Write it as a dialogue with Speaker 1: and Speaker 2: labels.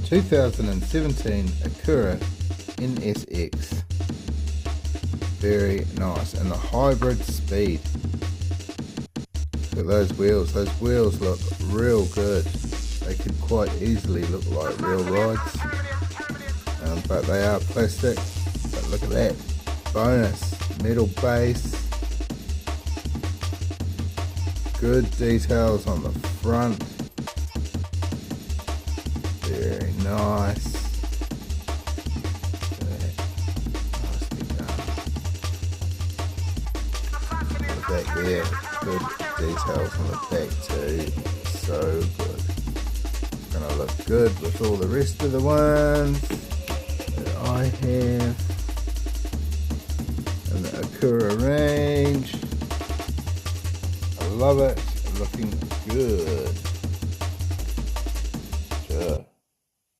Speaker 1: 2017 Acura NSX. Very nice, and the hybrid speed. Look at those wheels. Those wheels look real good. They could quite easily look like real rides, but they are plastic. But look at that. Bonus. Metal base. Good details on the front. Very nice. Nicely done. The back there. Good details on the back too. So good. Gonna look good with all the rest of the ones that I have in the Acura range. I love it. Looking good. Sure.